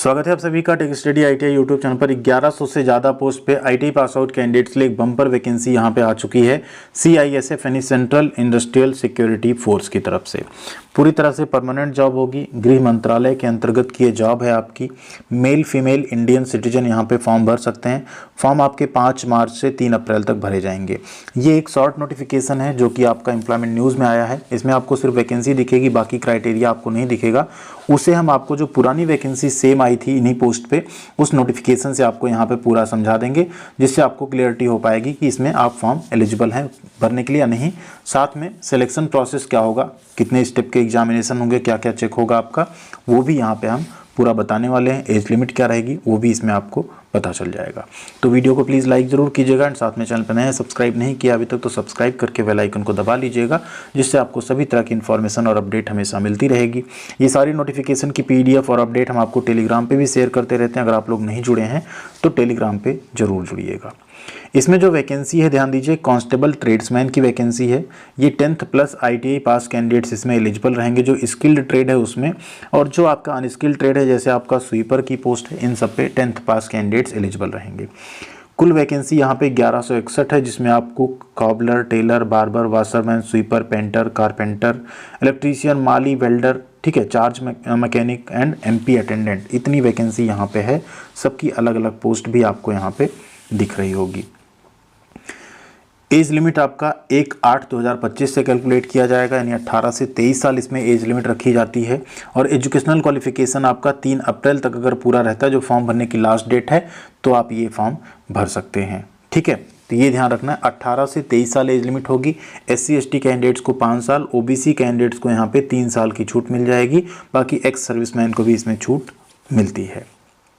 स्वागत है आप सभी का tech study ITI YouTube channel पर। 1100 से ज़्यादा पोस्ट पे आईटीआई पास आउट कैंडिडेट्स के लिए एक बम्पर वैकेंसी यहाँ पे आ चुकी है CISF यानी सेंट्रल इंडस्ट्रियल सिक्योरिटी फोर्स की तरफ से। पूरी तरह से परमानेंट जॉब होगी, गृह मंत्रालय के अंतर्गत की ये जॉब है आपकी। मेल फीमेल इंडियन सिटीजन यहाँ पे फॉर्म भर सकते हैं। फॉर्म आपके 5 मार्च से 3 अप्रैल तक भरे जाएंगे। ये एक शॉर्ट नोटिफिकेशन है जो कि आपका एम्प्लॉयमेंट न्यूज़ में आया है। इसमें आपको सिर्फ वैकेंसी दिखेगी, बाकी क्राइटेरिया आपको नहीं दिखेगा। उसे हम आपको जो पुरानी वैकेंसी सेम आई थी इन्हीं पोस्ट पे, उस नोटिफिकेशन से आपको यहाँ पे पूरा समझा देंगे, जिससे आपको क्लियरिटी हो पाएगी कि इसमें आप फॉर्म एलिजिबल हैं भरने के लिए या नहीं। साथ में सिलेक्शन प्रोसेस क्या होगा, कितने स्टेप के एग्जामिनेशन होंगे, क्या क्या चेक होगा आपका, वो भी यहाँ पे हम पूरा बताने वाले हैं। एज लिमिट क्या रहेगी वो भी इसमें आपको पता चल जाएगा। तो वीडियो को प्लीज़ लाइक ज़रूर कीजिएगा एंड साथ में चैनल पर नए सब्सक्राइब नहीं किया अभी तक तो सब्सक्राइब करके बेल आइकन को दबा लीजिएगा, जिससे आपको सभी तरह की इन्फॉर्मेशन और अपडेट हमेशा मिलती रहेगी। ये सारी नोटिफिकेशन की PDF और अपडेट हम आपको टेलीग्राम पे भी शेयर करते रहते हैं। अगर आप लोग नहीं जुड़े हैं तो टेलीग्राम पे ज़रूर जुड़िएगा। इसमें जो वैकेंसी है ध्यान दीजिए, कांस्टेबल ट्रेड्समैन की वैकेंसी है। ये 10th प्लस ITI पास कैंडिडेट्स इसमें एलिजिबल रहेंगे, जो स्किल्ड ट्रेड है उसमें, और जो आपका अनस्किल्ड ट्रेड है जैसे आपका स्वीपर की पोस्ट है, इन सब पे 10th पास कैंडिडेट्स एलिजिबल रहेंगे। कुल वैकेंसी यहाँ पे 1161 है, जिसमें आपको cobbler, tailor, barber, washerman, sweeper, painter, carpenter, electrician, माली, वेल्डर, ठीक है, charge mechanic and MP attendant, इतनी वैकेंसी यहाँ पे है। सबकी अलग अलग पोस्ट भी आपको यहाँ पे दिख रही होगी। एज लिमिट आपका 1/8/2025 से कैलकुलेट किया जाएगा, यानी 18 से 23 साल इसमें एज लिमिट रखी जाती है। और एजुकेशनल क्वालिफिकेशन आपका 3 अप्रैल तक अगर पूरा रहता है, जो फॉर्म भरने की लास्ट डेट है, तो आप ये फॉर्म भर सकते हैं। ठीक है, तो ये ध्यान रखना है, 18 से 23 साल एज लिमिट होगी। SC ST कैंडिडेट्स को 5 साल, OBC कैंडिडेट्स को यहाँ पे 3 साल की छूट मिल जाएगी। बाकी एक्स सर्विसमैन को भी इसमें छूट मिलती है।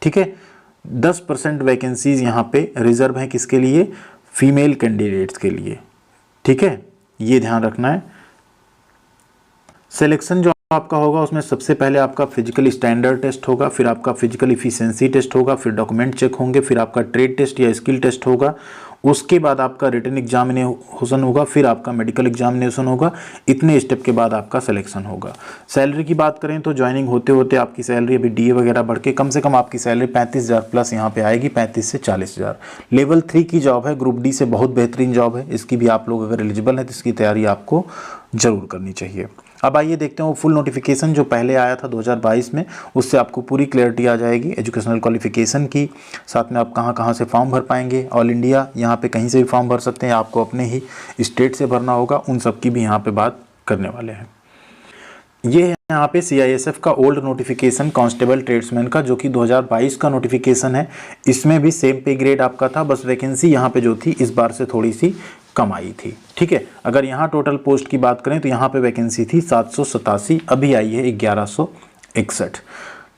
ठीक है, 10% वैकेंसीज यहाँ पे रिजर्व हैं, किसके लिए? फीमेल कैंडिडेट्स के लिए। ठीक है, ये ध्यान रखना है। सिलेक्शन जो आपका होगा उसमें सबसे पहले आपका फिजिकल स्टैंडर्ड टेस्ट होगा, फिर आपका फिजिकल इफिशिएंसी टेस्ट होगा, फिर डॉक्यूमेंट चेक होंगे, फिर आपका ट्रेड टेस्ट या स्किल टेस्ट होगा, उसके बाद आपका रिटन एग्जामिनेशन होगा, फिर आपका मेडिकल एग्जामिनेशन होगा। इतने स्टेप के बाद आपका सिलेक्शन होगा। सैलरी की बात करें तो ज्वाइनिंग होते होते आपकी सैलरी अभी DA वगैरह बढ़ के कम से कम आपकी सैलरी 35,000 प्लस यहाँ पे आएगी, 35 से 40,000। लेवल 3 की जॉब है, ग्रुप D से बहुत बेहतरीन जॉब है। इसकी भी आप लोग अगर एलिजिबल हैं तो इसकी तैयारी आपको ज़रूर करनी चाहिए। अब आइए देखते हैं वो फुल नोटिफिकेशन जो पहले आया था 2022 में, उससे आपको पूरी क्लैरिटी आ जाएगी एजुकेशनल क्वालिफिकेशन की। साथ में आप कहाँ कहाँ से फॉर्म भर पाएंगे, ऑल इंडिया यहाँ पे कहीं से भी फॉर्म भर सकते हैं, आपको अपने ही स्टेट से भरना होगा, उन सब की भी यहाँ पे बात करने वाले हैं। ये है यहाँ पे CISF का ओल्ड नोटिफिकेशन कांस्टेबल ट्रेड्समैन का, जो कि 2022 का नोटिफिकेशन है। इसमें भी सेम पे ग्रेड आपका था, बस वैकेंसी यहाँ पे जो थी इस बार से थोड़ी सी कम आई थी। ठीक है, अगर यहाँ टोटल पोस्ट की बात करें तो यहाँ पे वैकेंसी थी 787, अभी आई है 1161।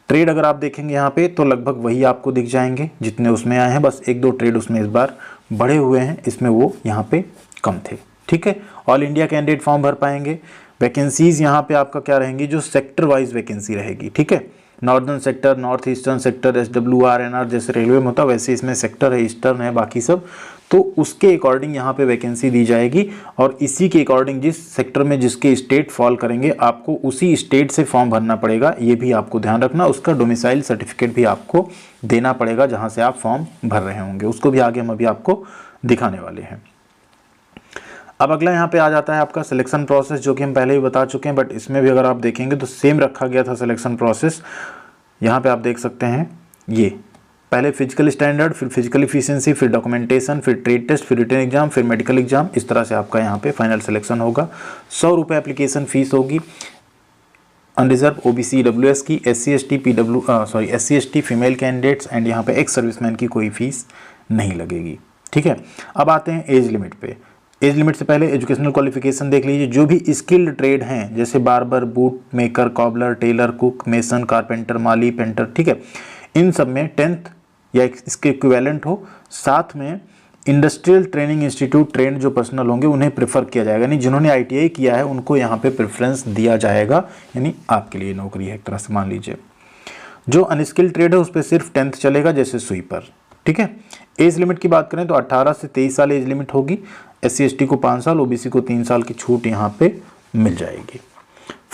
ट्रेड अगर आप देखेंगे यहाँ पे तो लगभग वही आपको दिख जाएंगे जितने उसमें आए हैं, बस 1-2 ट्रेड उसमें इस बार बढ़े हुए हैं, इसमें वो यहाँ पे कम थे। ठीक है, ऑल इंडिया कैंडिडेट फॉर्म भर पाएंगे। वैकेंसीज यहाँ पे आपका क्या रहेंगी, जो सेक्टर वाइज वैकेंसी रहेगी। ठीक है, northern sector, north eastern sector, SWR NR जैसे रेलवे में होता है वैसे इसमें सेक्टर है, ईस्टर्न है, बाकी सब, तो उसके अकॉर्डिंग यहाँ पे वैकेंसी दी जाएगी। और इसी के अकॉर्डिंग जिस सेक्टर में जिसके स्टेट फॉल करेंगे आपको उसी स्टेट से फॉर्म भरना पड़ेगा, ये भी आपको ध्यान रखना। उसका डोमिसाइल सर्टिफिकेट भी आपको देना पड़ेगा जहाँ से आप फॉर्म भर रहे होंगे, उसको भी आगे हम अभी आपको दिखाने वाले हैं। अब अगला यहाँ पे आ जाता है आपका सिलेक्शन प्रोसेस, जो कि हम पहले ही बता चुके हैं, बट इसमें भी अगर आप देखेंगे तो सेम रखा गया था सिलेक्शन प्रोसेस। यहाँ पे आप देख सकते हैं, ये पहले फिजिकल स्टैंडर्ड, फिर फिजिकल इफिशिएंसी, फिर डॉक्यूमेंटेशन, फिर ट्रेड टेस्ट, फिर रिटन एग्जाम, फिर मेडिकल एग्जाम, इस तरह से आपका यहाँ पे फाइनल सिलेक्शन होगा। 100 रुपये एप्लीकेशन फीस होगी। अनरिजर्व OBC EWS की, SC ST female candidates and यहाँ पे एक्स सर्विसमैन की कोई फीस नहीं लगेगी। ठीक है, अब आते हैं एज लिमिट पे। एज लिमिट से पहले एजुकेशनल क्वालिफिकेशन देख लीजिए। जो भी स्किल्ड ट्रेड हैं जैसे barber, boot maker, cobbler, tailor, cook, mason, carpenter, माली, पेंटर, ठीक है, इन सब में 10th या इसके इक्विवेलेंट हो। साथ में इंडस्ट्रियल ट्रेनिंग इंस्टीट्यूट ट्रेंड जो पर्सनल होंगे उन्हें प्रेफर किया जाएगा, यानी जिन्होंने ITI किया है उनको यहाँ पे प्रेफरेंस दिया जाएगा, यानी आपके लिए नौकरी है एक तरह से मान लीजिए। जो अनस्किल्ड ट्रेड है उस पर सिर्फ 10th चलेगा, जैसे स्वीपर। ठीक है, एज लिमिट की बात करें तो 18 से 23 साल एज लिमिट होगी। SC ST को 5 साल, OBC को 3 साल की छूट यहाँ पे मिल जाएगी।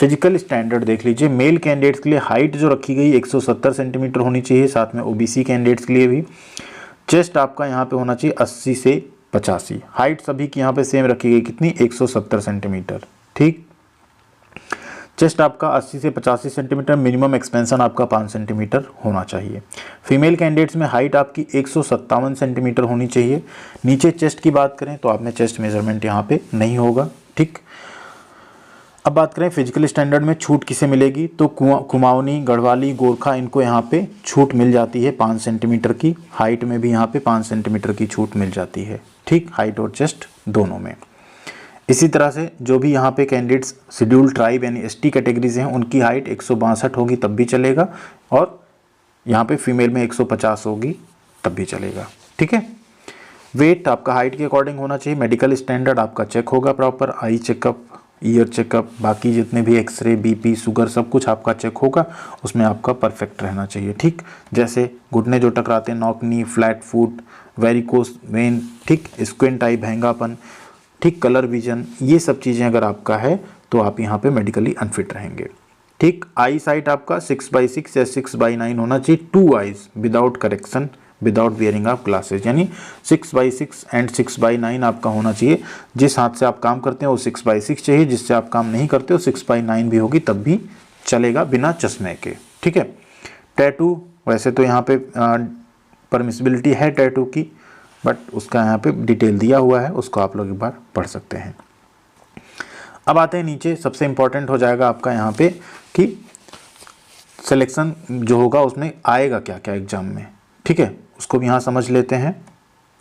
फिजिकल स्टैंडर्ड देख लीजिए, मेल कैंडिडेट्स के लिए हाइट जो रखी गई 170 सेंटीमीटर होनी चाहिए, साथ में ओबीसी कैंडिडेट्स के लिए भी। चेस्ट आपका यहाँ पे होना चाहिए 80 से 85। हाइट सभी की यहाँ पे सेम रखी गई, कितनी, 170 सेंटीमीटर। ठीक, चेस्ट आपका 80 से 85 सेंटीमीटर, मिनिमम एक्सपेंशन आपका 5 सेंटीमीटर होना चाहिए। फीमेल कैंडिडेट्स में हाइट आपकी 157 सेंटीमीटर होनी चाहिए। नीचे चेस्ट की बात करें तो आप में चेस्ट मेजरमेंट यहाँ पे नहीं होगा। ठीक, अब बात करें फिजिकल स्टैंडर्ड में छूट किसे मिलेगी, तो कुमाऊनी, गढ़वाली, गोरखा, इनको यहाँ पे छूट मिल जाती है 5 सेंटीमीटर की। हाइट में भी यहाँ पे 5 सेंटीमीटर की छूट मिल जाती है। ठीक, हाइट और चेस्ट दोनों में। इसी तरह से जो भी यहाँ पे कैंडिडेट्स शेड्यूल ट्राइब यानी एसटी कैटेगरीज हैं, उनकी हाइट 162 होगी तब भी चलेगा, और यहाँ पे फीमेल में 150 होगी तब भी चलेगा। ठीक है, वेट आपका हाइट के अकॉर्डिंग होना चाहिए। मेडिकल स्टैंडर्ड आपका चेक होगा proper, eye checkup, year checkup, बाकी जितने भी एक्सरे, बीपी, शुगर, सब कुछ आपका चेक होगा, उसमें आपका परफेक्ट रहना चाहिए। ठीक, जैसे घुटने जो टकराते हैं, knock knee, flat foot, varicose when, ठीक, स्क्विंट आई, भैंगापन, ठीक, कलर विजन, ये सब चीज़ें अगर आपका है तो आप यहाँ पे मेडिकली अनफिट रहेंगे। ठीक, आई साइट आपका 6/6 या 6/9 होना चाहिए, 2 eyes without correction, without wearing of glasses, यानी 6/6 एंड 6/9 आपका होना चाहिए। जिस हाथ से आप काम करते हैं वो 6/6 चाहिए, जिससे आप काम नहीं करते हो 6/9 भी होगी तब भी चलेगा, बिना चश्मे के। ठीक है, टैटू वैसे तो यहाँ पे परमिसिबिलिटी है टैटू की, बट उसका यहाँ पे डिटेल दिया हुआ है, उसको आप लोग एक बार पढ़ सकते हैं। अब आते हैं नीचे, सबसे इम्पोर्टेंट हो जाएगा आपका यहाँ पे कि सिलेक्शन जो होगा उसमें आएगा क्या क्या एग्जाम में। ठीक है, उसको भी यहाँ समझ लेते हैं।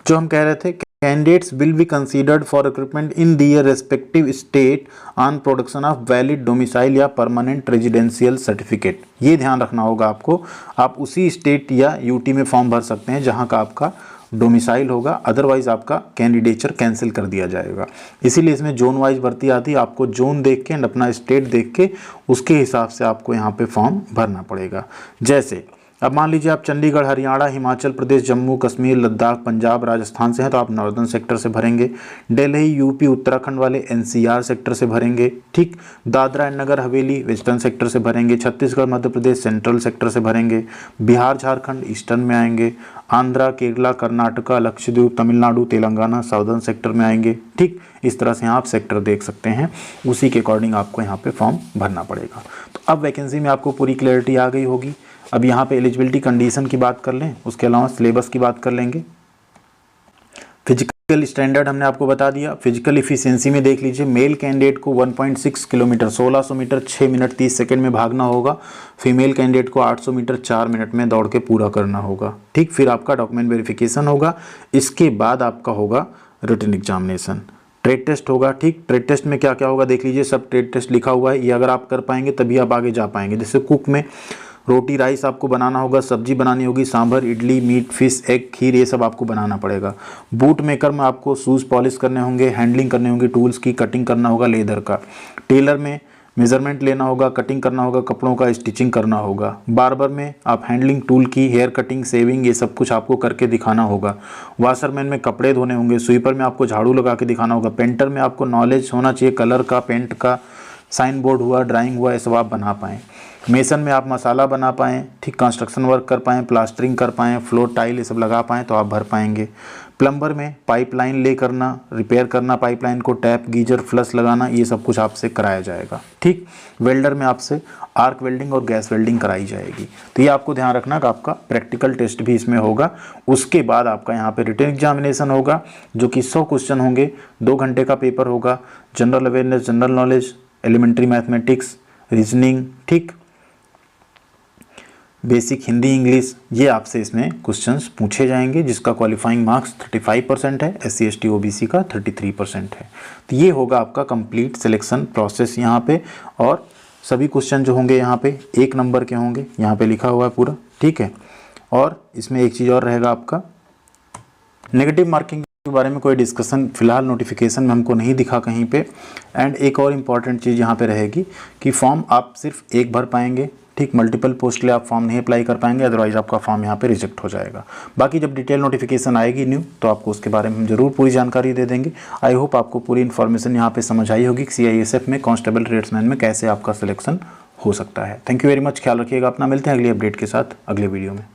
जो हम कह रहे थे, candidates will be considered for recruitment in their respective state on production of valid domicile या परमानेंट रेजिडेंशियल सर्टिफिकेट। ये ध्यान रखना होगा आपको, आप उसी स्टेट या यूटी में फॉर्म भर सकते हैं जहाँ का आपका डोमिसाइल होगा, अदरवाइज आपका कैंडिडेचर कैंसिल कर दिया जाएगा। इसीलिए इसमें जोन वाइज भर्ती आती है, आपको जोन देख के एंड अपना स्टेट देख के उसके हिसाब से आपको यहाँ पे फॉर्म भरना पड़ेगा। जैसे अब मान लीजिए आप चंडीगढ़, हरियाणा, हिमाचल प्रदेश, जम्मू कश्मीर, लद्दाख, पंजाब, राजस्थान से हैं तो आप नॉर्दर्न सेक्टर से भरेंगे। दिल्ली, यूपी, उत्तराखंड वाले एनसीआर सेक्टर से भरेंगे। ठीक, Dadra and Nagar Haveli western sector से भरेंगे। छत्तीसगढ़, मध्य प्रदेश सेंट्रल सेक्टर से भरेंगे। बिहार, झारखंड ईस्टर्न में आएंगे। आंध्रा, केरला, कर्नाटका, लक्षद्वीप, तमिलनाडु, तेलंगाना साउदर्न सेक्टर में आएंगे। ठीक, इस तरह से आप सेक्टर देख सकते हैं, उसी के अकॉर्डिंग आपको यहाँ पे फॉर्म भरना पड़ेगा। तो अब वैकेंसी में आपको पूरी क्लैरिटी आ गई होगी। अब यहाँ पे एलिजिबिलिटी कंडीशन की बात कर लें, उसके अलावा सिलेबस की बात कर लेंगे। फिजिकल स्टैंडर्ड हमने आपको बता दिया। फिजिकल इफिशियंसी में देख लीजिए, मेल कैंडिडेट को 1.6 किलोमीटर 1600 मीटर 6 मिनट 30 सेकंड में भागना होगा। फीमेल कैंडिडेट को 800 मीटर 4 मिनट में दौड़ के पूरा करना होगा। ठीक, फिर आपका डॉक्यूमेंट वेरिफिकेशन होगा, इसके बाद आपका होगा रिटन एग्जामिनेशन, ट्रेड टेस्ट होगा। ठीक, ट्रेड टेस्ट में क्या क्या होगा देख लीजिए, सब ट्रेड टेस्ट लिखा हुआ है, ये अगर आप कर पाएंगे तभी आप आगे जा पाएंगे। जैसे कुक में रोटी राइस आपको बनाना होगा, सब्जी बनानी होगी, sambar, idli, meat, fish, egg, kheer, ये सब आपको बनाना पड़ेगा। बूट मेकर में आपको शूज़ पॉलिश करने होंगे, हैंडलिंग करने होंगे टूल्स की, कटिंग करना होगा लेदर का। टेलर में मेजरमेंट लेना होगा, कटिंग करना होगा कपड़ों का, स्टिचिंग करना होगा। बार्बर में आप हैंडलिंग टूल की, हेयर कटिंग, सेविंग, ये सब कुछ आपको करके दिखाना होगा। वाशरमैन में कपड़े धोने होंगे। स्वीपर में आपको झाड़ू लगा के दिखाना होगा। पेंटर में आपको नॉलेज होना चाहिए कलर का, पेंट का, साइन बोर्ड हुआ, ड्राइंग हुआ, ये सब आप बना पाएँ। मेसन में आप मसाला बना पाएँ, ठीक, कंस्ट्रक्शन वर्क कर पाएँ, प्लास्टरिंग कर पाएँ, फ्लोर टाइल ये सब लगा पाएँ तो आप भर पाएंगे। प्लम्बर में पाइपलाइन ले करना, रिपेयर करना पाइपलाइन को, टैप, गीजर, फ्लश लगाना, ये सब कुछ आपसे कराया जाएगा। ठीक, वेल्डर में आपसे आर्क वेल्डिंग और गैस वेल्डिंग कराई जाएगी। तो ये आपको ध्यान रखना कि आपका प्रैक्टिकल टेस्ट भी इसमें होगा। उसके बाद आपका यहाँ पे रिटन एग्जामिनेशन होगा जो कि 100 क्वेश्चन होंगे, 2 घंटे का पेपर होगा। General awareness, general knowledge, elementary mathematics, reasoning, ठीक, बेसिक हिंदी, इंग्लिश, ये आपसे इसमें क्वेश्चंस पूछे जाएंगे, जिसका क्वालिफाइंग मार्क्स 35% है, SC ST OBC का 33% है। तो ये होगा आपका कंप्लीट सिलेक्शन प्रोसेस यहाँ पे। और सभी क्वेश्चन जो होंगे यहाँ पे 1 नंबर के होंगे, यहाँ पे लिखा हुआ है पूरा। ठीक है, और इसमें एक चीज़ और रहेगा आपका, नेगेटिव मार्किंग के बारे में कोई डिस्कशन फिलहाल नोटिफिकेशन में हमको नहीं दिखा कहीं पे। एंड एक और इम्पॉर्टेंट चीज़ यहाँ पे रहेगी कि फॉर्म आप सिर्फ एक भर पाएंगे, ठीक, मल्टीपल पोस्ट के लिए आप फॉर्म नहीं अप्लाई कर पाएंगे, अदरवाइज आपका फॉर्म यहाँ पे रिजेक्ट हो जाएगा। बाकी जब डिटेल नोटिफिकेशन आएगी न्यू तो आपको उसके बारे में हम जरूर पूरी जानकारी दे देंगे। आई होप आपको पूरी इन्फॉर्मेशन यहाँ पे समझ आई होगी कि CISF में कांस्टेबल ट्रेड्समैन में कैसे आपका सिलेक्शन हो सकता है। थैंक यू वेरी मच, ख्याल रखिएगा अपना, मिलते हैं अगली अपडेट के साथ अगले वीडियो में।